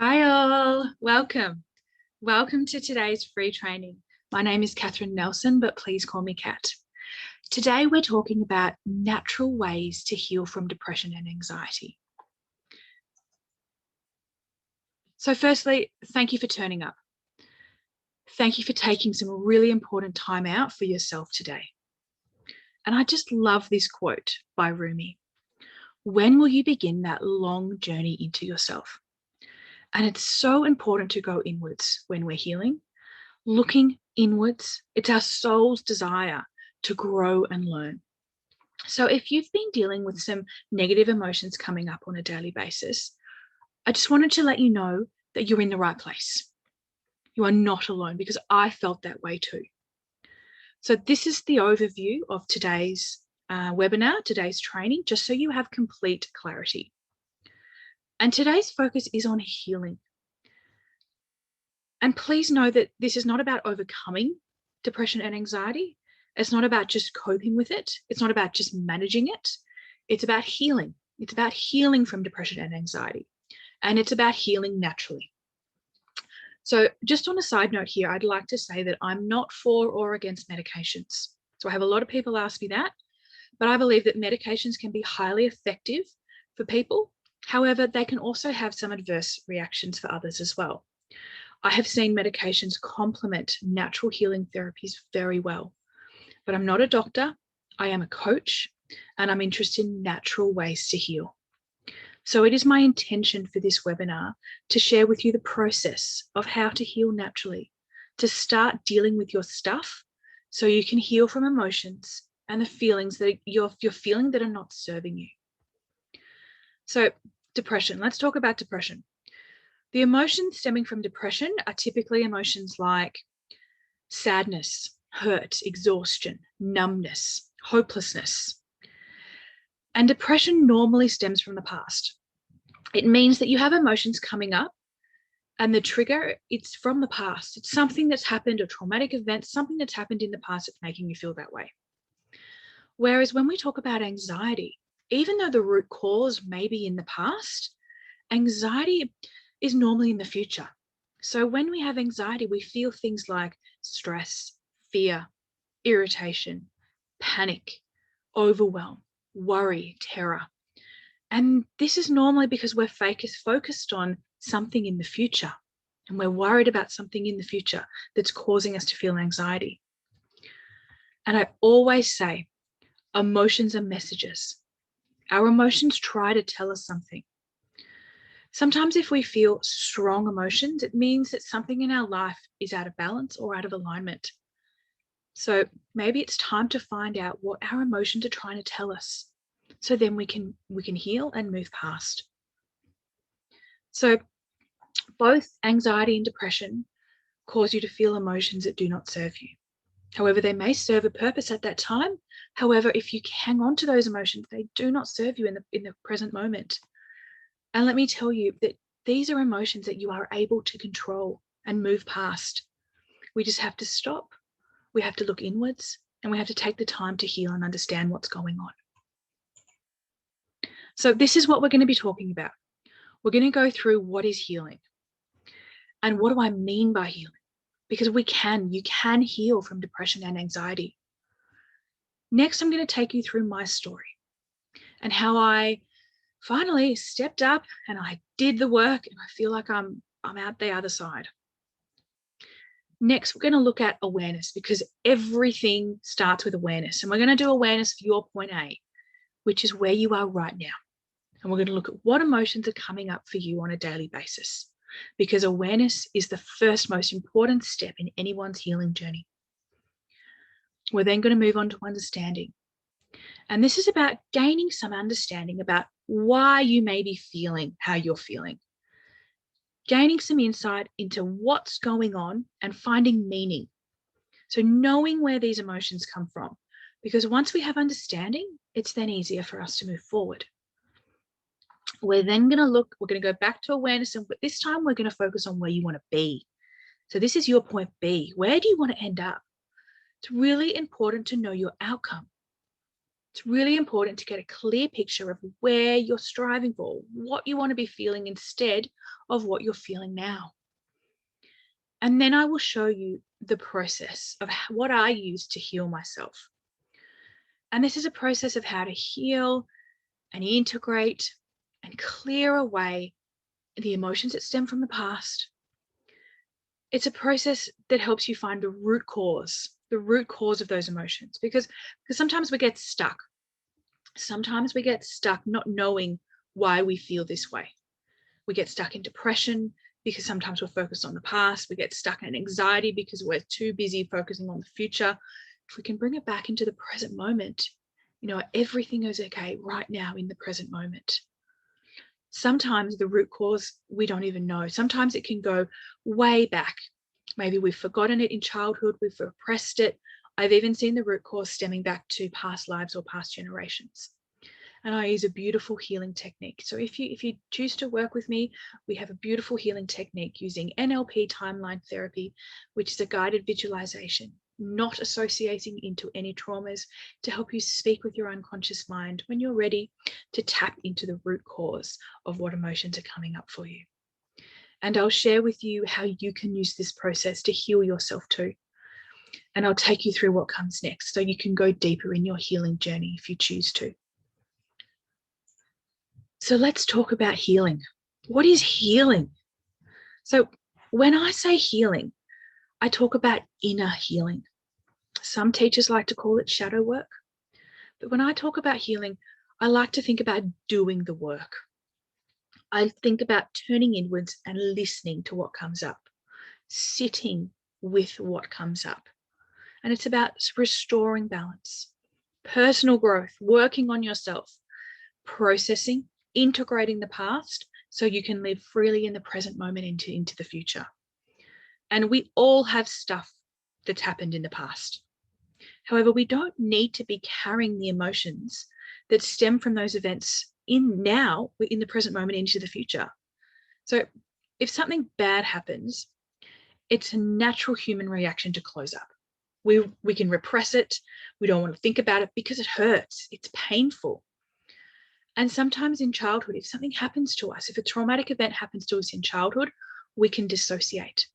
Hi all, welcome. Welcome to today's free training. My name is Cat Nelsson, but please call me Cat. Today we're talking about natural ways to heal from depression and anxiety. So firstly, thank you for turning up. Thank you for taking some really important time out for yourself today. And I just love this quote by Rumi. When will you begin that long journey into yourself? And it's so important to go inwards when we're healing. Looking inwards, it's our soul's desire to grow and learn. So if you've been dealing with some negative emotions coming up on a daily basis, I just wanted to let you know that you're in the right place. You are not alone, because I felt that way too. So this is the overview of today's webinar, today's training, just so you have complete clarity. And today's focus is on healing. And please know that this is not about overcoming depression and anxiety. It's not about just coping with it. It's not about just managing it. It's about healing. It's about healing from depression and anxiety. And it's about healing naturally. So just on a side note here, I'd like to say that I'm not for or against medications. So I have a lot of people ask me that, but I believe that medications can be highly effective for people. However, they can also have some adverse reactions for others as well. I have seen medications complement natural healing therapies very well, but I'm not a doctor. I am a coach, and I'm interested in natural ways to heal. So it is my intention for this webinar to share with you the process of how to heal naturally, to start dealing with your stuff so you can heal from emotions and the feelings that you're feeling that are not serving you. So depression, let's talk about depression. The emotions stemming from depression are typically emotions like sadness, hurt, exhaustion, numbness, hopelessness. And depression normally stems from the past. It means that you have emotions coming up, and the trigger, it's from the past. It's something that's happened, a traumatic event, something that's happened in the past that's making you feel that way. Whereas when we talk about anxiety, even though the root cause may be in the past, anxiety is normally in the future. So when we have anxiety, we feel things like stress, fear, irritation, panic, overwhelm, worry, terror. And this is normally because we're focused on something in the future, and we're worried about something in the future that's causing us to feel anxiety. And I always say, emotions are messages. Our emotions try to tell us something. Sometimes if we feel strong emotions, it means that something in our life is out of balance or out of alignment. So maybe it's time to find out what our emotions are trying to tell us, so then we can heal and move past. So both anxiety and depression cause you to feel emotions that do not serve you. However, they may serve a purpose at that time. However, if you hang on to those emotions, they do not serve you in the present moment. And let me tell you that these are emotions that you are able to control and move past. We just have to stop. We have to look inwards, and we have to take the time to heal and understand what's going on. So this is what we're going to be talking about. We're going to go through what is healing and what do I mean by healing? Because you can heal from depression and anxiety. Next, I'm going to take you through my story and how I finally stepped up and I did the work, and I feel like I'm out the other side. Next, we're going to look at awareness, because everything starts with awareness. And we're going to do awareness for your point A, which is where you are right now. And we're going to look at what emotions are coming up for you on a daily basis, because awareness is the first most important step in anyone's healing journey. We're then going to move on to understanding. And this is about gaining some understanding about why you may be feeling how you're feeling. Gaining some insight into what's going on and finding meaning. So knowing where these emotions come from, because once we have understanding, it's then easier for us to move forward. We're then going to we're going to go back to awareness, and this time we're going to focus on where you want to be. So this is your point B. Where do you want to end up? It's really important to know your outcome. It's really important to get a clear picture of where you're striving for, what you want to be feeling instead of what you're feeling now. And then I will show you the process of what I use to heal myself. And this is a process of how to heal and integrate and clear away the emotions that stem from the past. It's a process that helps you find the root cause of those emotions, because sometimes we get stuck. Sometimes we get stuck not knowing why we feel this way. We get stuck in depression because sometimes we're focused on the past. We get stuck in anxiety because we're too busy focusing on the future. If we can bring it back into the present moment, everything is okay right now in the present moment. Sometimes the root cause we don't even know. Sometimes it can go way back. Maybe we've forgotten it in childhood, we've repressed it. I've even seen the root cause stemming back to past lives or past generations. And I use a beautiful healing technique. So if you choose to work with me, we have a beautiful healing technique using NLP timeline therapy, which is a guided visualization, not associating into any traumas, to help you speak with your unconscious mind when you're ready to tap into the root cause of what emotions are coming up for you. And I'll share with you how you can use this process to heal yourself too. And I'll take you through what comes next so you can go deeper in your healing journey if you choose to. So let's talk about healing. What is healing? So when I say healing, I talk about inner healing. Some teachers like to call it shadow work. But when I talk about healing, I like to think about doing the work. I think about turning inwards and listening to what comes up, sitting with what comes up. And it's about restoring balance, personal growth, working on yourself, processing, integrating the past so you can live freely in the present moment into the future. And we all have stuff that's happened in the past. However, we don't need to be carrying the emotions that stem from those events in the present moment into the future. So if something bad happens, it's a natural human reaction to close up. We can repress it. We don't want to think about it because it hurts. It's painful. And sometimes in childhood, if something happens to us, if a traumatic event happens to us in childhood, we can dissociate,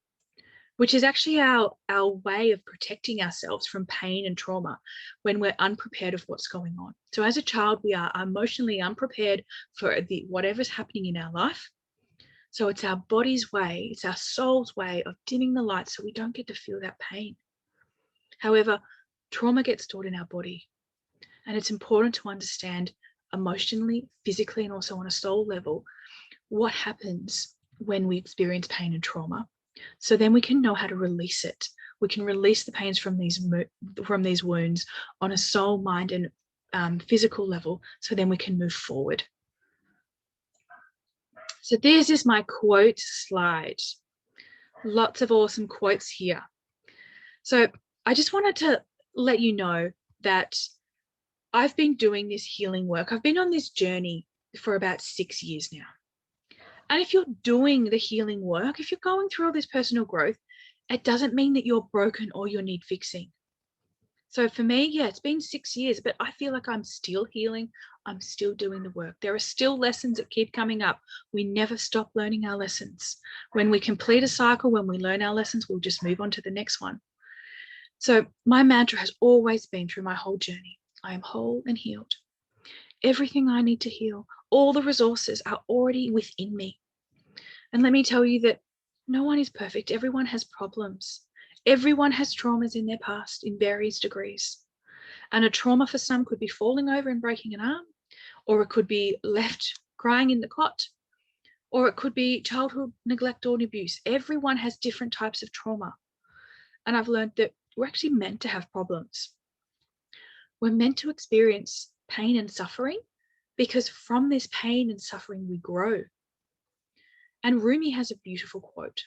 which is actually our way of protecting ourselves from pain and trauma when we're unprepared of what's going on. So as a child, we are emotionally unprepared for whatever's happening in our life. So it's our body's way, it's our soul's way of dimming the lights so we don't get to feel that pain. However, trauma gets stored in our body, and it's important to understand emotionally, physically, and also on a soul level what happens when we experience pain and trauma. So then we can know how to release it. We can release the pains from these wounds on a soul, mind, and physical level. So then we can move forward. So this is my quote slide. Lots of awesome quotes here. So I just wanted to let you know that I've been doing this healing work. I've been on this journey for about 6 years now. And if you're doing the healing work, if you're going through all this personal growth, it doesn't mean that you're broken or you need fixing. So for me, yeah, it's been 6 years, but I feel like I'm still healing. I'm still doing the work. There are still lessons that keep coming up. We never stop learning our lessons. When we complete a cycle, when we learn our lessons, we'll just move on to the next one. So my mantra has always been through my whole journey, I am whole and healed. Everything I need to heal, all the resources are already within me. And let me tell you that no one is perfect. Everyone has problems. Everyone has traumas in their past in various degrees. And a trauma for some could be falling over and breaking an arm, or it could be left crying in the cot, or it could be childhood neglect or abuse. Everyone has different types of trauma. And I've learned that we're actually meant to have problems. We're meant to experience pain and suffering because from this pain and suffering we grow. And Rumi has a beautiful quote,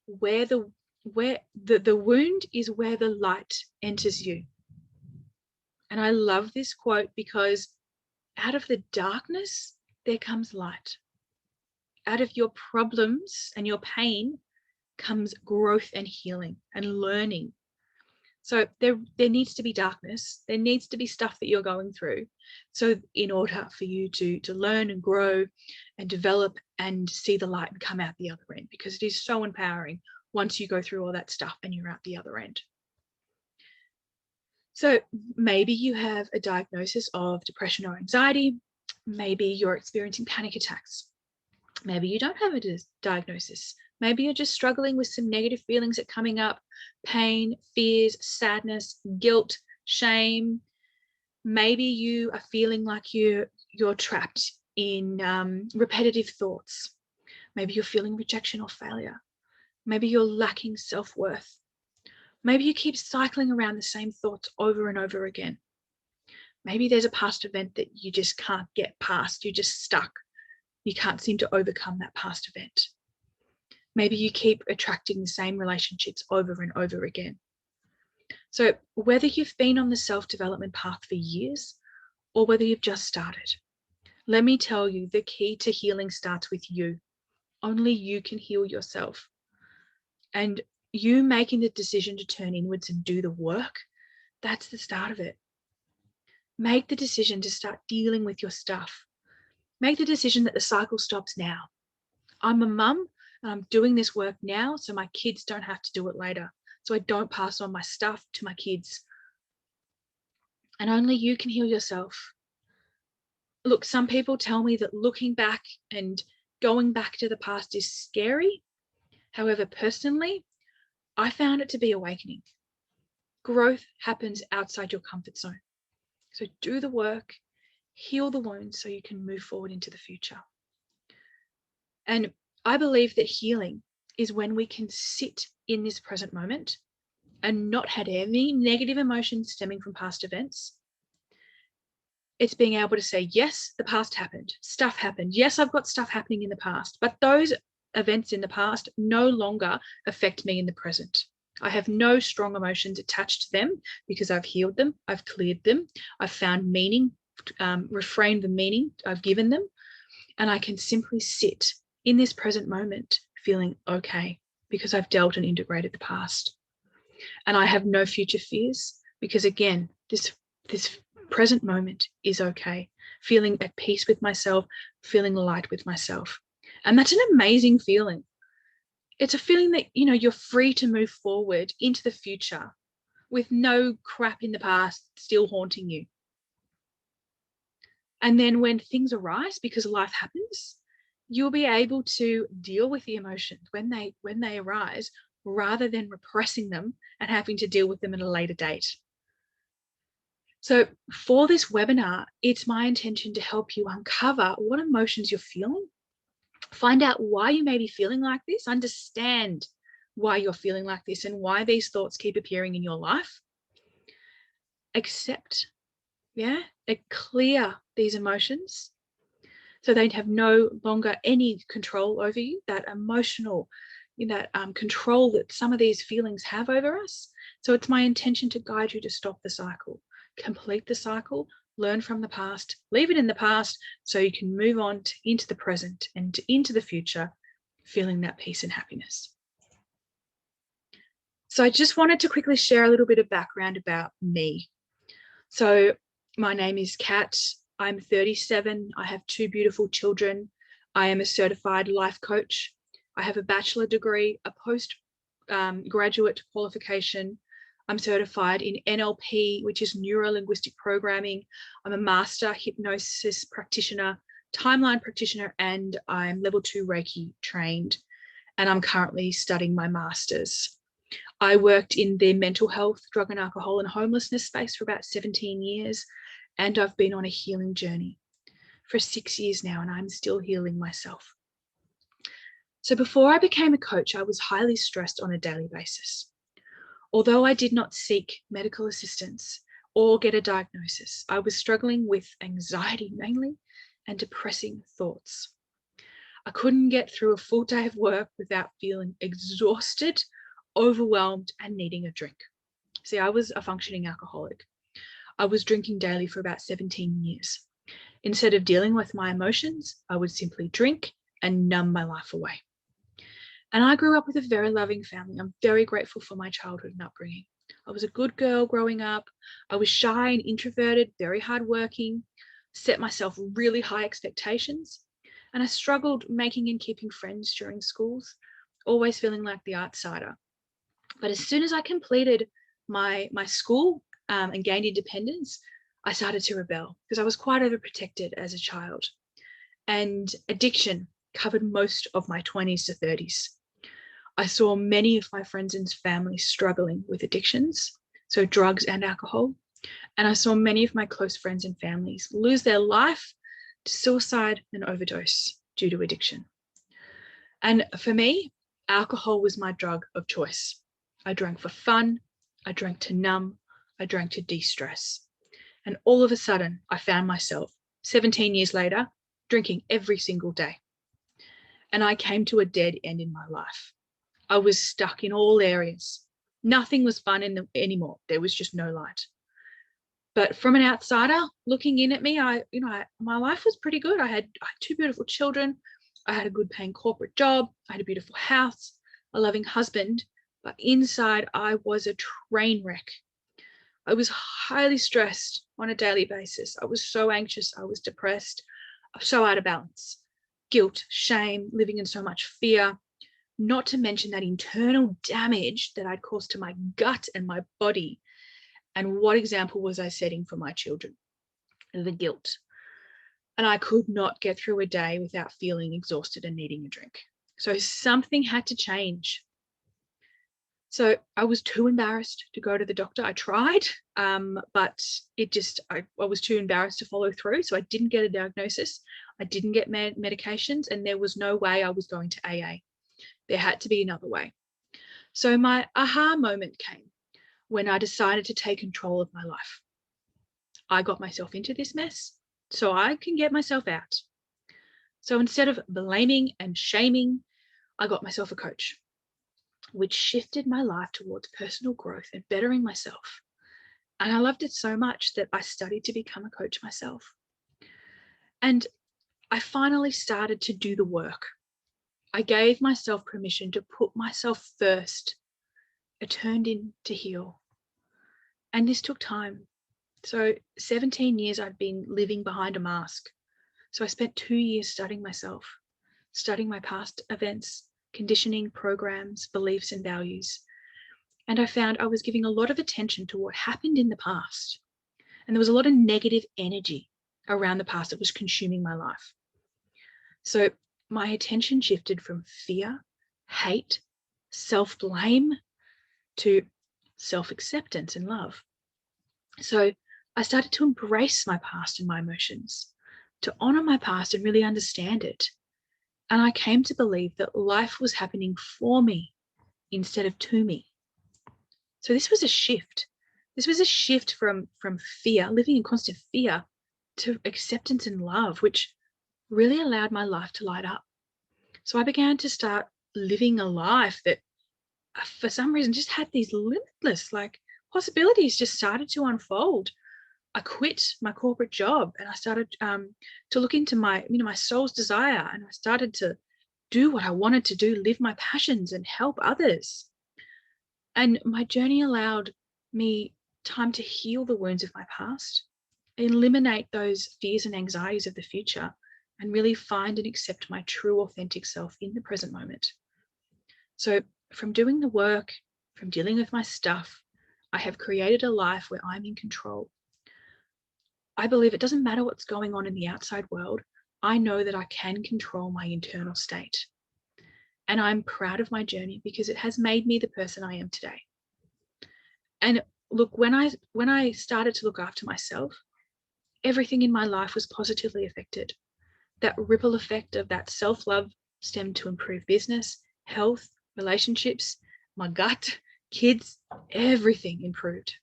where the wound is where the light enters you. And I love this quote because out of the darkness, there comes light. Out of your problems and your pain comes growth and healing and learning. So there needs to be darkness. There needs to be stuff that you're going through. So in order for you to learn and grow and develop and see the light and come out the other end, because it is so empowering once you go through all that stuff and you're out the other end. So maybe you have a diagnosis of depression or anxiety. Maybe you're experiencing panic attacks. Maybe you don't have a diagnosis. Maybe you're just struggling with some negative feelings that are coming up, pain, fears, sadness, guilt, shame. Maybe you are feeling like you're trapped in repetitive thoughts. Maybe you're feeling rejection or failure. Maybe you're lacking self-worth. Maybe you keep cycling around the same thoughts over and over again. Maybe there's a past event that you just can't get past. You're just stuck. You can't seem to overcome that past event. Maybe you keep attracting the same relationships over and over again. So whether you've been on the self-development path for years or whether you've just started, let me tell you, the key to healing starts with you. Only you can heal yourself. And you making the decision to turn inwards and do the work, that's the start of it. Make the decision to start dealing with your stuff. Make the decision that the cycle stops now. I'm a mum and I'm doing this work now so my kids don't have to do it later. So I don't pass on my stuff to my kids. And only you can heal yourself. Look, some people tell me that looking back and going back to the past is scary. However, personally, I found it to be awakening. Growth happens outside your comfort zone. So do the work, heal the wounds so you can move forward into the future. And I believe that healing is when we can sit in this present moment and not have any negative emotions stemming from past events. It's being able to say, yes, the past happened, stuff happened. Yes, I've got stuff happening in the past, but those events in the past no longer affect me in the present. I have no strong emotions attached to them because I've healed them, I've cleared them, I've found meaning, reframed the meaning I've given them, and I can simply sit in this present moment feeling okay because I've dealt and integrated the past. And I have no future fears because, again, this present moment is okay, feeling at peace with myself, feeling light with myself. And that's an amazing feeling. It's a feeling that, you know, you're free to move forward into the future with no crap in the past still haunting you. And then when things arise, because life happens, you'll be able to deal with the emotions when they arise, rather than repressing them and having to deal with them at a later date. So for this webinar, it's my intention to help you uncover what emotions you're feeling, find out why you may be feeling like this, understand why you're feeling like this and why these thoughts keep appearing in your life. Accept, clear these emotions so they have no longer any control over you, that emotional, control that some of these feelings have over us. So it's my intention to guide you to stop the cycle, complete the cycle, learn from the past, leave it in the past so you can move on into the present and into the future, feeling that peace and happiness. So I just wanted to quickly share a little bit of background about me. So my name is Cat. I'm 37. I have 2 beautiful children. I am a certified life coach. I have a bachelor degree, a postgraduate qualification. I'm certified in NLP, which is neuro-linguistic programming. I'm a master hypnosis practitioner, timeline practitioner, and I'm level 2 Reiki trained. And I'm currently studying my master's. I worked in the mental health, drug and alcohol and homelessness space for about 17 years. And I've been on a healing journey for 6 years now, and I'm still healing myself. So before I became a coach, I was highly stressed on a daily basis. Although I did not seek medical assistance or get a diagnosis, I was struggling with anxiety mainly and depressing thoughts. I couldn't get through a full day of work without feeling exhausted, overwhelmed, and needing a drink. See, I was a functioning alcoholic. I was drinking daily for about 17 years. Instead of dealing with my emotions, I would simply drink and numb my life away. And I grew up with a very loving family. I'm very grateful for my childhood and upbringing. I was a good girl growing up. I was shy and introverted, very hardworking, set myself really high expectations, and I struggled making and keeping friends during schools, always feeling like the outsider. But as soon as I completed my school and gained independence, I started to rebel because I was quite overprotected as a child. And addiction covered most of my 20s to 30s. I saw many of my friends and family struggling with addictions, so drugs and alcohol. And I saw many of my close friends and families lose their life to suicide and overdose due to addiction. And for me, alcohol was my drug of choice. I drank for fun, I drank to numb, I drank to de-stress. And all of a sudden, I found myself 17 years later drinking every single day. And I came to a dead end in my life. I was stuck in all areas. Nothing was fun anymore. There was just no light. But from an outsider looking in at me, my life was pretty good. I had 2 beautiful children. I had a good paying corporate job. I had a beautiful house, a loving husband. But inside, I was a train wreck. I was highly stressed on a daily basis. I was so anxious. I was depressed, so out of balance. Guilt, shame, living in so much fear, not to mention that internal damage that I'd caused to my gut and my body. And what example was I setting for my children? The guilt. And I could not get through a day without feeling exhausted and needing a drink. So something had to change. So I was too embarrassed to go to the doctor. I tried, but I was too embarrassed to follow through. So I didn't get a diagnosis. I didn't get medications, and there was no way I was going to AA. There had to be another way. So my aha moment came when I decided to take control of my life. I got myself into this mess, so I can get myself out. So instead of blaming and shaming, I got myself a coach, which shifted my life towards personal growth and bettering myself. And I loved it so much that I studied to become a coach myself. And I finally started to do the work. I gave myself permission to put myself first. It turned in to heal. And this took time. So 17 years I'd been living behind a mask. So I spent 2 years studying myself, studying my past events, conditioning, programs, beliefs, and values. And I found I was giving a lot of attention to what happened in the past. And there was a lot of negative energy around the past that was consuming my life. So my attention shifted from fear, hate, self-blame to self-acceptance and love. So I started to embrace my past and my emotions, to honor my past and really understand it. And I came to believe that life was happening for me instead of to me. So this was a shift. This was a shift from fear, living in constant fear, to acceptance and love, which really allowed my life to light up. So I began to start living a life that for some reason just had these limitless possibilities just started to unfold. I quit my corporate job and I started to look into my soul's desire, and I started to do what I wanted to do, live my passions and help others. And my journey allowed me time to heal the wounds of my past, eliminate those fears and anxieties of the future, and really find and accept my true authentic self in the present moment. So from doing the work, from dealing with my stuff, I have created a life where I'm in control. I believe it doesn't matter what's going on in the outside world. I know that I can control my internal state. And I'm proud of my journey because it has made me the person I am today. And look, when I started to look after myself, everything in my life was positively affected. That ripple effect of that self-love stemmed to improve business, health, relationships, my gut, kids, everything improved.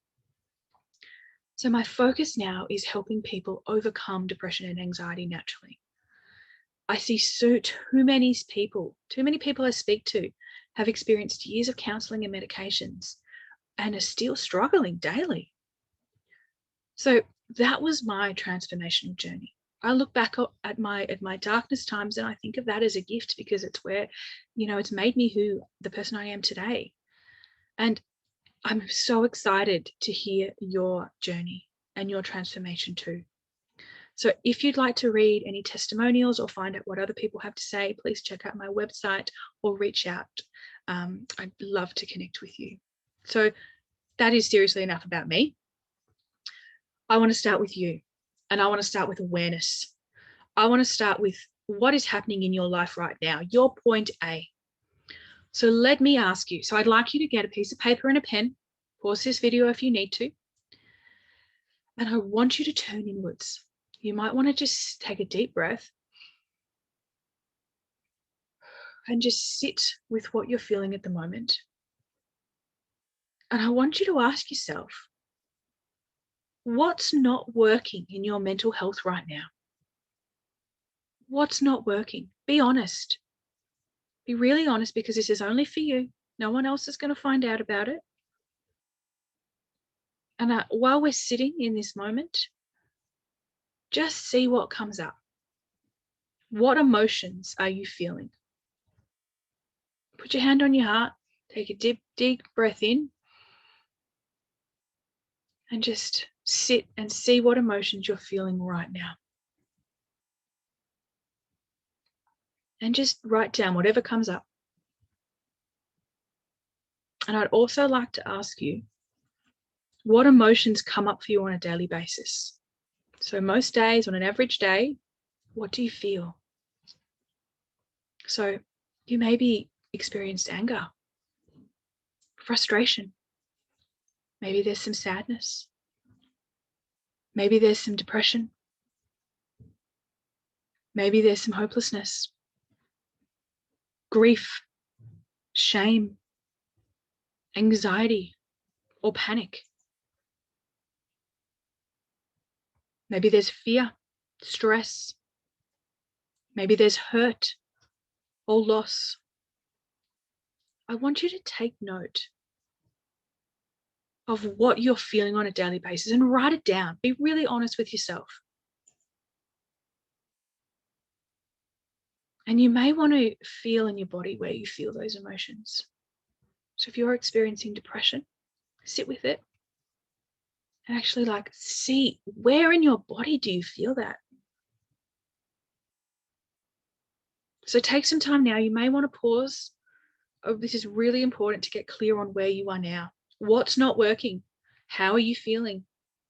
So my focus now is helping people overcome depression and anxiety naturally. I see too many people I speak to have experienced years of counseling and medications and are still struggling daily. So that was my transformational journey. I look back at my darkness times and I think of that as a gift because it's where, it's made me the person I am today. And I'm so excited to hear your journey and your transformation too. So if you'd like to read any testimonials or find out what other people have to say, please check out my website or reach out. I'd love to connect with you. So that is seriously enough about me. I want to start with you, and I want to start with awareness. I want to start with what is happening in your life right now, your point A. So let me ask you. So I'd like you to get a piece of paper and a pen, pause this video if you need to, and I want you to turn inwards. You might want to just take a deep breath and just sit with what you're feeling at the moment. And I want you to ask yourself, what's not working in your mental health right now? What's not working? Be honest. Be really honest, because this is only for you. No one else is going to find out about it. And while we're sitting in this moment, just see what comes up. What emotions are you feeling? Put your hand on your heart, take a deep breath in, and just sit and see what emotions you're feeling right now. And just write down whatever comes up. And I'd also like to ask you, what emotions come up for you on a daily basis? So most days, on an average day, what do you feel? So you maybe experienced anger, frustration. Maybe there's some sadness. Maybe there's some depression. Maybe there's some hopelessness, grief, shame, anxiety, or panic. Maybe there's fear, stress. Maybe there's hurt or loss. I want you to take note of what you're feeling on a daily basis and write it down. Be really honest with yourself. And you may want to feel in your body where you feel those emotions. So if you're experiencing depression, sit with it and actually see where in your body do you feel that. So take some time now. You may want to pause. Oh, this is really important to get clear on where you are now. What's not working? How are you feeling?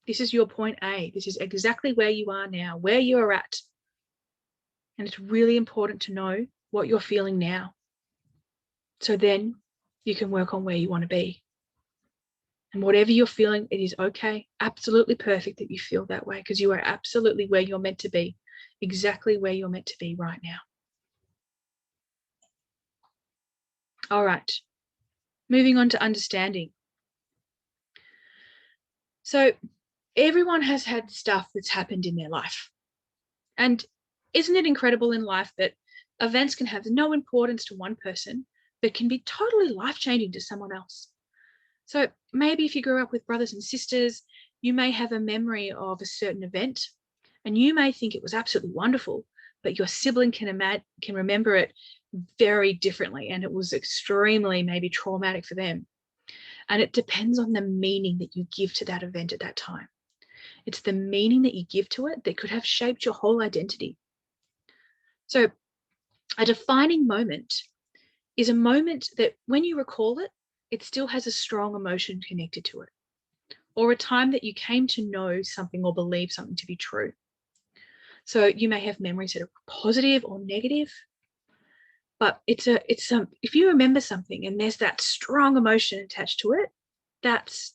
This is your point A. This is exactly where you are now, where you are at. And it's really important to know what you're feeling now. So then you can work on where you want to be. And whatever you're feeling, it is okay, absolutely perfect that you feel that way, because you are absolutely where you're meant to be, exactly where you're meant to be right now. All right, moving on to understanding. So everyone has had stuff that's happened in their life. And isn't it incredible in life that events can have no importance to one person, but can be totally life-changing to someone else? So maybe if you grew up with brothers and sisters, you may have a memory of a certain event and you may think it was absolutely wonderful, but your sibling can remember it very differently, and it was extremely maybe traumatic for them. And it depends on the meaning that you give to that event at that time. It's the meaning that you give to it that could have shaped your whole identity. So a defining moment is a moment that when you recall it, it still has a strong emotion connected to it, or a time that you came to know something or believe something to be true. So you may have memories that are positive or negative, but if you remember something and there's that strong emotion attached to it, that's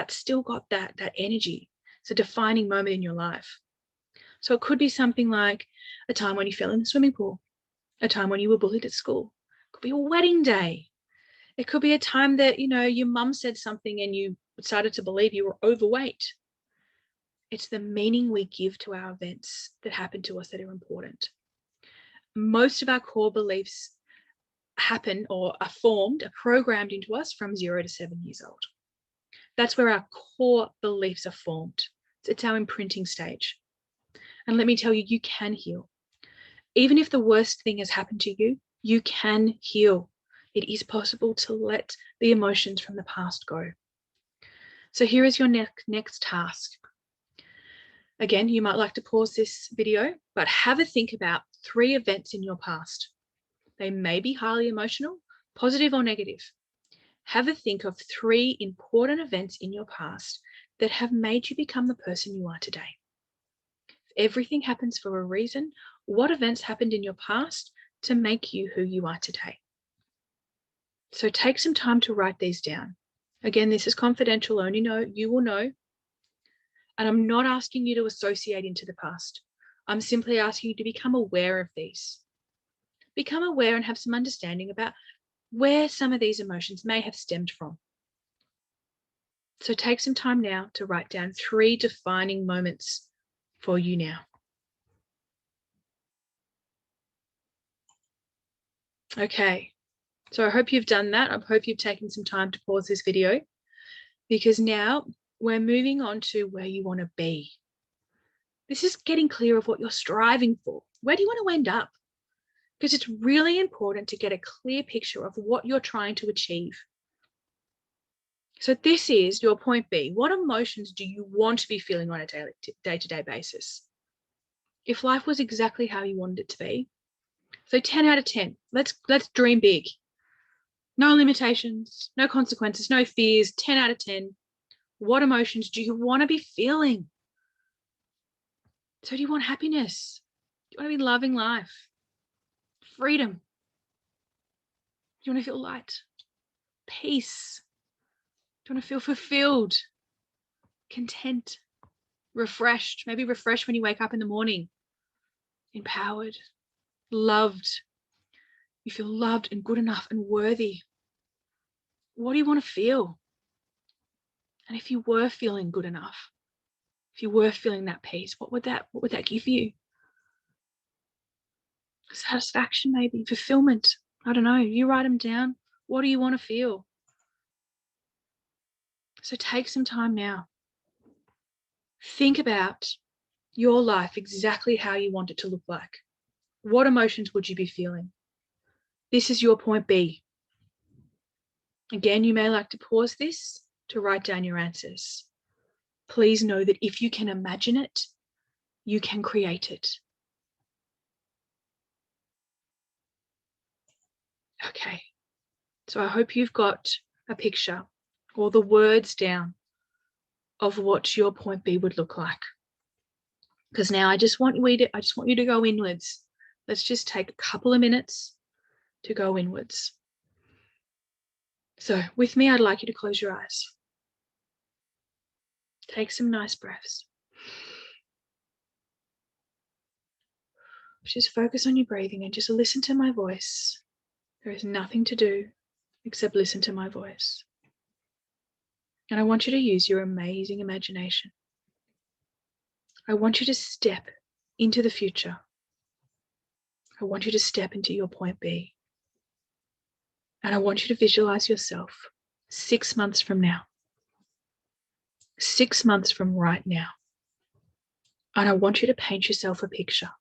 still got that energy. It's a defining moment in your life. So it could be something like a time when you fell in the swimming pool, a time when you were bullied at school. It could be a wedding day. It could be a time that, your mum said something and you started to believe you were overweight. It's the meaning we give to our events that happen to us that are important. Most of our core beliefs happen or are programmed into us from 0 to 7 years old. That's where our core beliefs are formed. It's our imprinting stage. And let me tell you, you can heal. Even if the worst thing has happened to you, you can heal. It is possible to let the emotions from the past go. So here is your next task. Again, you might like to pause this video, but have a think about 3 events in your past. They may be highly emotional, positive or negative. Have a think of 3 important events in your past that have made you become the person you are today. Everything happens for a reason. What events happened in your past to make you who you are today? So take some time to write these down. Again, this is confidential, only you will know. And I'm not asking you to associate into the past. I'm simply asking you to become aware of these. Become aware and have some understanding about where some of these emotions may have stemmed from. So take some time now to write down 3 defining moments for you now. Okay, so I hope you've done that. I hope you've taken some time to pause this video, because now we're moving on to where you want to be. This is getting clear of what you're striving for. Where do you want to end up? Because it's really important to get a clear picture of what you're trying to achieve. So this is your point B. What emotions do you want to be feeling on a day-to-day basis? If life was exactly how you wanted it to be, so 10 out of 10, let's dream big. No limitations, no consequences, no fears, 10 out of 10. What emotions do you want to be feeling? So do you want happiness? Do you want to be loving life? Freedom? Do you want to feel light? Peace? Do you want to feel fulfilled? Content? Refreshed? Maybe refreshed when you wake up in the morning. Empowered? Loved? You feel loved and good enough and worthy. What do you want to feel? And if you were feeling good enough, if you were feeling that peace, what would that give you? Satisfaction, maybe, fulfillment. I don't know. You write them down. What do you want to feel? So take some time now. Think about your life exactly how you want it to look like. What emotions would you be feeling? This is your point B. Again, you may like to pause this to write down your answers. Please know that if you can imagine it, you can create it. Okay, so I hope you've got a picture or the words down of what your point B would look like. Because now I just want you to go inwards. Let's just take a couple of minutes to go inwards. So with me, I'd like you to close your eyes. Take some nice breaths. Just focus on your breathing and just listen to my voice. There is nothing to do except listen to my voice. And I want you to use your amazing imagination. I want you to step into the future. I want you to step into your point B. And I want you to visualize yourself 6 months from now. 6 months from right now. And I want you to paint yourself a picture.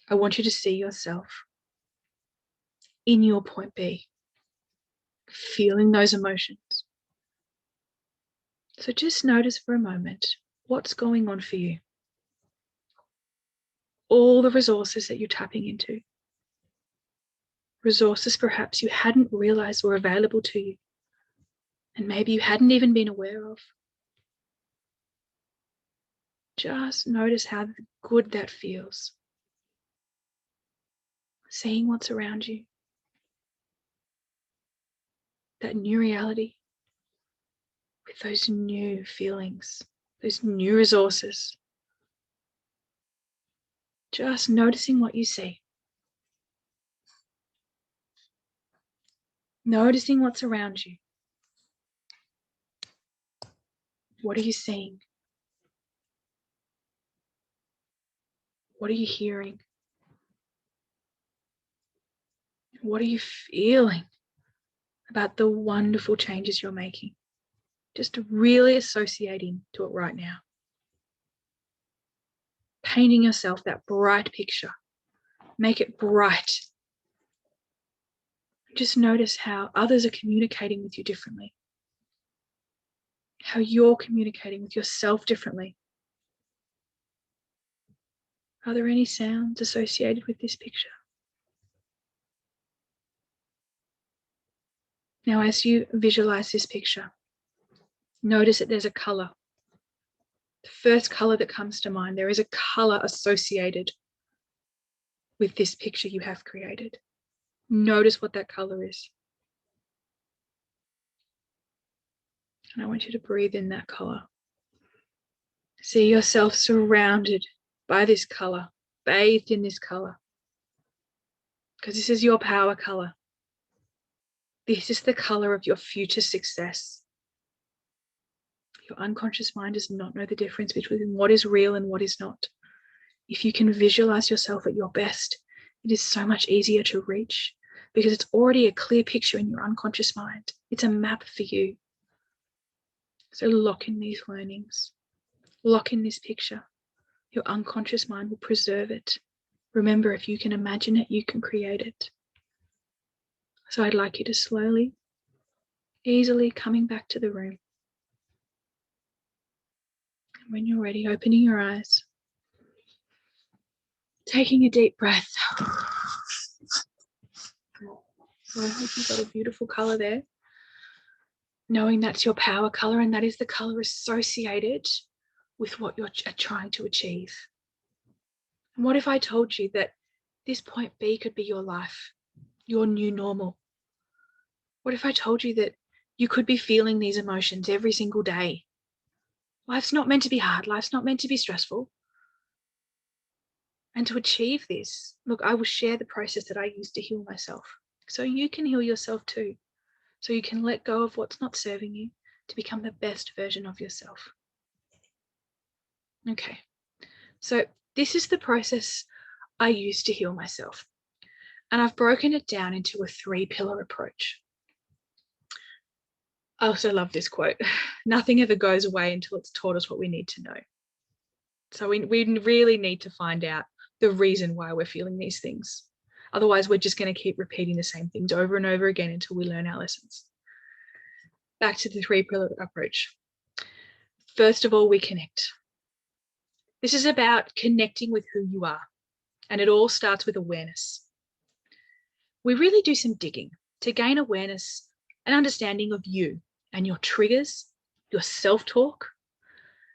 I want you to see yourself in your point B, feeling those emotions. So just notice for a moment what's going on for you. All the resources that you're tapping into. Resources perhaps you hadn't realized were available to you. And maybe you hadn't even been aware of. Just notice how good that feels. Seeing what's around you. That new reality with those new feelings, those new resources. Just noticing what you see. Noticing what's around you. What are you seeing? What are you hearing? What are you feeling about the wonderful changes you're making? Just really associating to it right now. Painting yourself that bright picture. Make it bright. Just notice how others are communicating with you differently. how you're communicating with yourself differently. Are there any sounds associated with this picture? Now, as you visualize this picture, notice that there's a color. The first color that comes to mind, there is a color associated with this picture you have created. Notice what that color is. And I want you to breathe in that color. See yourself surrounded by this color, bathed in this color, because this is your power color. This is the color of your future success. Your unconscious mind does not know the difference between what is real and what is not. If you can visualize yourself at your best, it is so much easier to reach because it's already a clear picture in your unconscious mind. It's a map for you. So lock in these learnings. Lock in this picture. Your unconscious mind will preserve it. Remember, if you can imagine it, you can create it. So I'd like you to slowly, easily coming back to the room. And when you're ready, opening your eyes. Taking a deep breath. So I hope you've got a beautiful color there. Knowing that's your power color and that is the color associated with what you're trying to achieve. And what if I told you that this point B could be your life, your new normal? What if I told you that you could be feeling these emotions every single day? Life's not meant to be hard. Life's not meant to be stressful. And to achieve this, look, I will share the process that I used to heal myself. So you can heal yourself too. So you can let go of what's not serving you to become the best version of yourself. Okay, so this is the process I used to heal myself. And I've broken it down into a 3-pillar approach. I also love this quote. Nothing ever goes away until it's taught us what we need to know. So we really need to find out the reason why we're feeling these things. Otherwise, we're just going to keep repeating the same things over and over again until we learn our lessons. Back to the 3-pillar approach. First of all, we connect. This is about connecting with who you are. And it all starts with awareness. We really do some digging to gain awareness and understanding of you and your triggers, your self-talk.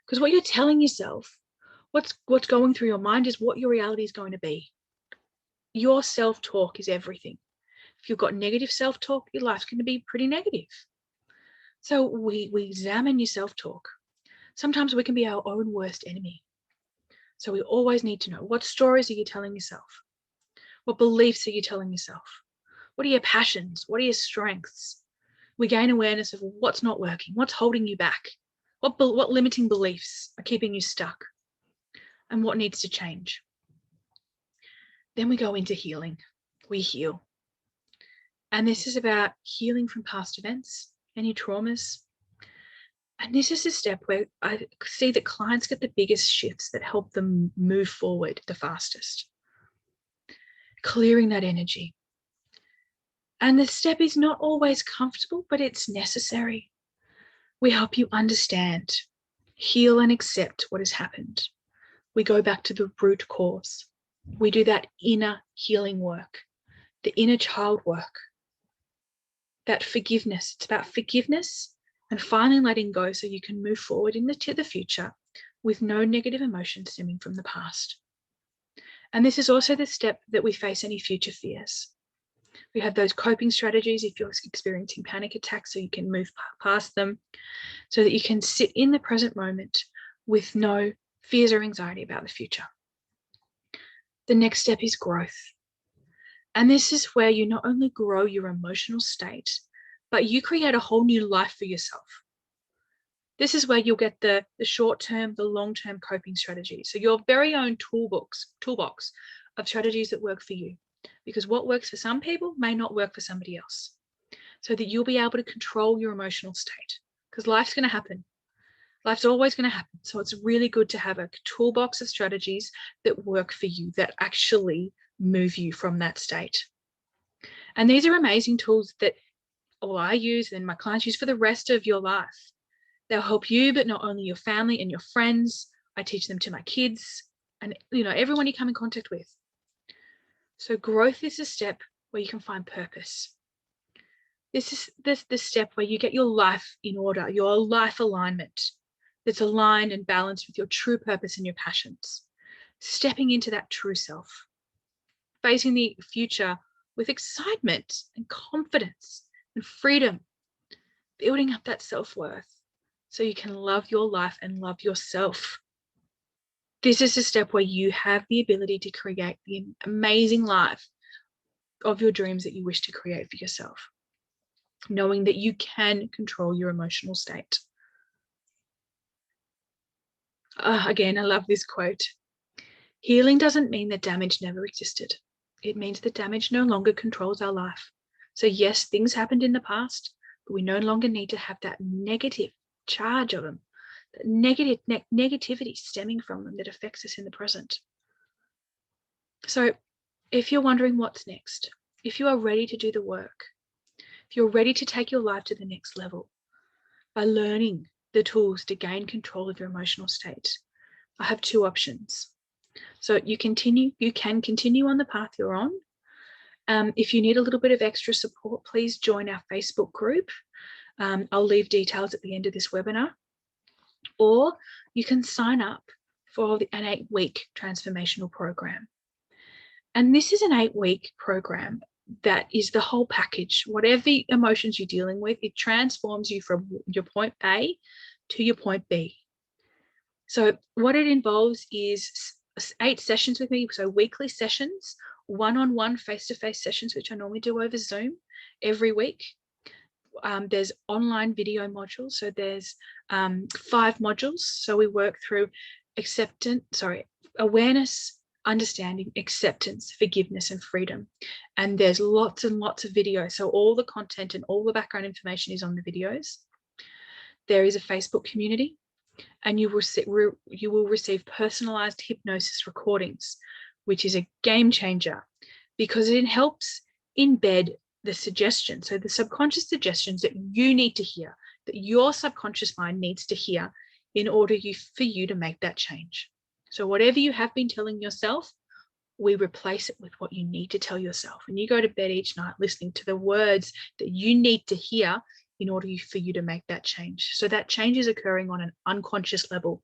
Because what you're telling yourself, what's going through your mind is what your reality is going to be. Your self-talk is everything. If you've got negative self-talk, your life's going to be pretty negative. So we examine your self-talk. Sometimes we can be our own worst enemy. So we always need to know, what stories are you telling yourself? What beliefs are you telling yourself? What are your passions? What are your strengths? We gain awareness of what's not working, what's holding you back, what limiting beliefs are keeping you stuck, and what needs to change. Then we go into healing. We heal. And this is about healing from past events, any traumas. And this is a step where I see that clients get the biggest shifts that help them move forward the fastest. Clearing that energy. And the step is not always comfortable, but it's necessary. We help you understand, heal and accept what has happened. We go back to the root cause. We do that inner healing work, the inner child work, that forgiveness. It's about forgiveness and finally letting go so you can move forward into the future with no negative emotions stemming from the past. And this is also the step that we face any future fears. We have those coping strategies if you're experiencing panic attacks, so you can move past them, so that you can sit in the present moment with no fears or anxiety about the future. The next step is growth. And this is where you not only grow your emotional state, but you create a whole new life for yourself. This is where you'll get the short-term, the long-term coping strategies. So your very own toolbox of strategies that work for you. Because what works for some people may not work for somebody else. So that you'll be able to control your emotional state. Because life's going to happen. Life's always going to happen. So it's really good to have a toolbox of strategies that work for you, that actually move you from that state. And these are amazing tools that I use and my clients use for the rest of your life. They'll help you, but not only your family and your friends. I teach them to my kids and, everyone you come in contact with. So growth is a step where you can find purpose. This is the step where you get your life in order, your life alignment that's aligned and balanced with your true purpose and your passions. Stepping into that true self, facing the future with excitement and confidence and freedom, building up that self-worth so you can love your life and love yourself. This is a step where you have the ability to create the amazing life of your dreams that you wish to create for yourself, knowing that you can control your emotional state. Again, I love this quote. Healing doesn't mean that damage never existed. It means that damage no longer controls our life. So yes, things happened in the past, but we no longer need to have that negative charge of them, that negativity stemming from them that affects us in the present. So if you're wondering what's next, if you are ready to do the work, if you're ready to take your life to the next level by learning the tools to gain control of your emotional state, I have two options. So you can continue on the path you're on. If you need a little bit of extra support, please join our Facebook group. I'll leave details at the end of this webinar. Or you can sign up for an 8-week transformational program. And this is an 8-week program that is the whole package. Whatever emotions you're dealing with, it transforms you from your point A to your point B. So what it involves is 8 sessions with me, so weekly sessions, one-on-one face-to-face sessions, which I normally do over Zoom every week. There's online video modules, so there's 5 modules. So we work through awareness, understanding, acceptance, forgiveness, and freedom. And there's lots and lots of videos. So all the content and all the background information is on the videos. There is a Facebook community, and you will receive personalized hypnosis recordings, which is a game changer because it helps embed the suggestions. So the subconscious suggestions that you need to hear, that your subconscious mind needs to hear in order for you to make that change. So whatever you have been telling yourself, we replace it with what you need to tell yourself. And you go to bed each night listening to the words that you need to hear in order for you to make that change. So that change is occurring on an unconscious level.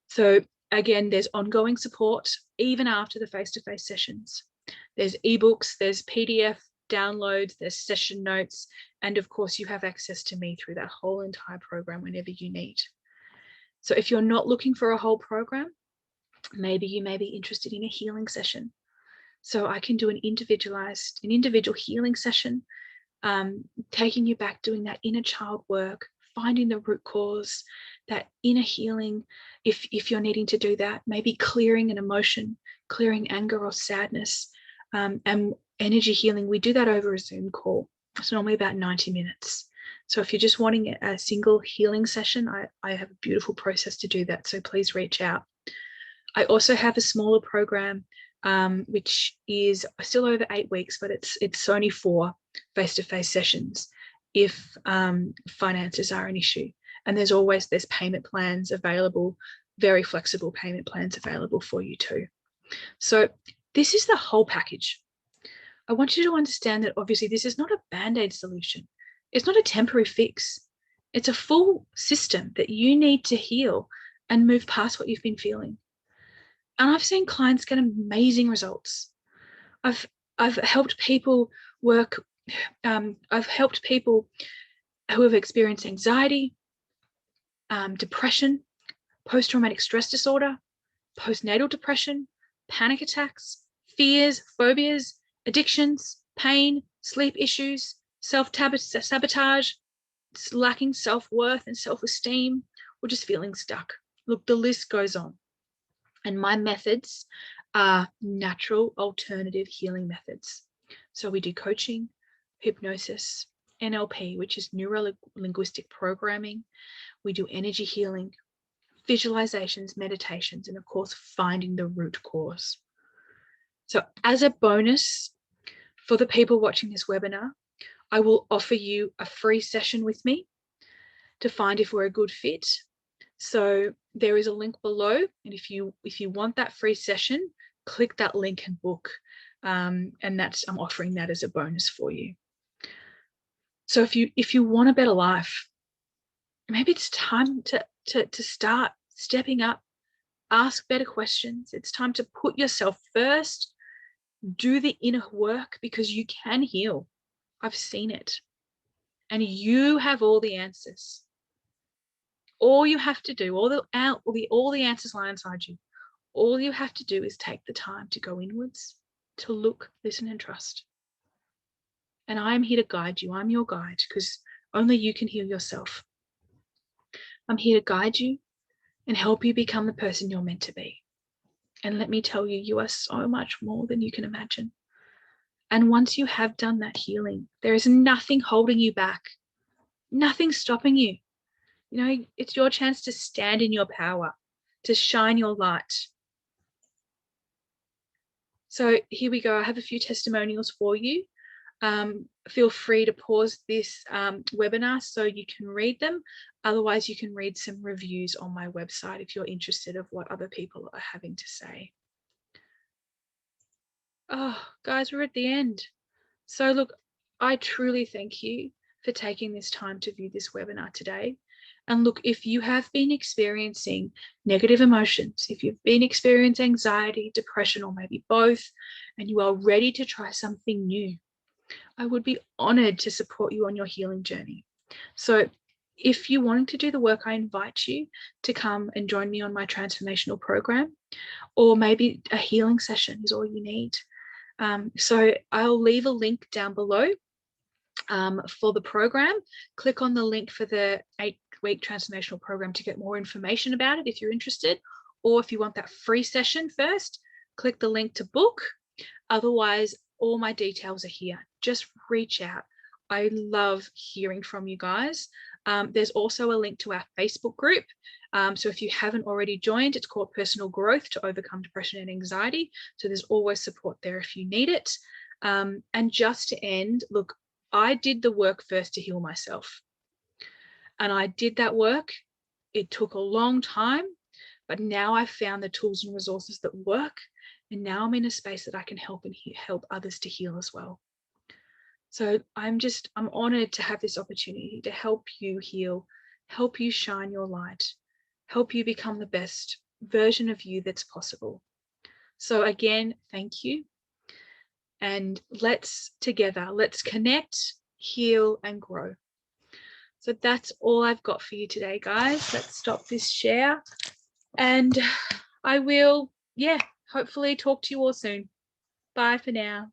So again, there's ongoing support even after the face-to-face sessions. There's ebooks, there's PDF downloads, there's session notes, and of course you have access to me through that whole entire program whenever you need. So if you're not looking for a whole program, maybe you may be interested in a healing session. So I can do an individual healing session, taking you back, doing that inner child work, finding the root cause, that inner healing. If you're needing to do that, maybe clearing an emotion, clearing anger or sadness, and energy healing. We do that over a Zoom call. It's normally about 90 minutes. So if you're just wanting a single healing session, I have a beautiful process to do that. So please reach out. I also have a smaller program, which is still over 8 weeks, but it's only 4 face-to-face sessions if finances are an issue. And there's payment plans available, very flexible payment plans available for you too. So this is the whole package. I want you to understand that obviously this is not a band-aid solution. It's not a temporary fix. It's a full system that you need to heal and move past what you've been feeling. And I've seen clients get amazing results. I've helped people work. I've helped people who have experienced anxiety, depression, post-traumatic stress disorder, postnatal depression, panic attacks, fears, phobias, addictions, pain, sleep issues, self-sabotage, lacking self-worth and self-esteem, or just feeling stuck. Look, the list goes on. And my methods are natural alternative healing methods. So we do coaching, hypnosis, NLP, which is neuro-linguistic programming. We do energy healing, visualizations, meditations, and of course, finding the root cause. So as a bonus for the people watching this webinar, I will offer you a free session with me to find if we're a good fit. So there is a link below, and if you want that free session, click that link and book. And I'm offering that as a bonus for you. So if you want a better life, maybe it's time to start stepping up, ask better questions. It's time to put yourself first, do the inner work, because you can heal. I've seen it. And you have all the answers. All you have to do, all the answers lie inside you. All you have to do is take the time to go inwards, to look, listen, and trust. And I'm here to guide you. I'm your guide, because only you can heal yourself. I'm here to guide you and help you become the person you're meant to be. And let me tell you, you are so much more than you can imagine. And once you have done that healing, there is nothing holding you back, nothing stopping you. You know, it's your chance to stand in your power, to shine your light. So here we go. I have a few testimonials for you. Feel free to pause this webinar so you can read them. Otherwise, you can read some reviews on my website if you're interested of what other people are having to say. Oh, guys, we're at the end. So look, I truly thank you for taking this time to view this webinar today. And look, if you have been experiencing negative emotions, if you've been experiencing anxiety, depression, or maybe both, and you are ready to try something new, I would be honored to support you on your healing journey. So if you're wanting to do the work, I invite you to come and join me on my transformational program, or maybe a healing session is all you need. So I'll leave a link down below for the program. Click on the link for the 8-week transformational program to get more information about it if you're interested, or if you want that free session first, click the link to book. Otherwise, all my details are here. Just reach out. I love hearing from you guys. There's also a link to our Facebook group. So if you haven't already joined, it's called Personal Growth to Overcome Depression and Anxiety. So there's always support there if you need it. And just to end, look, I did the work first to heal myself. And I did that work. It took a long time, but now I've found the tools and resources that work. And now I'm in a space that I can help others to heal as well. So I'm honored to have this opportunity to help you heal, help you shine your light, help you become the best version of you that's possible. So again, thank you. And let's connect, heal, and grow. So that's all I've got for you today, guys. Let's stop this share. And I will, hopefully talk to you all soon. Bye for now.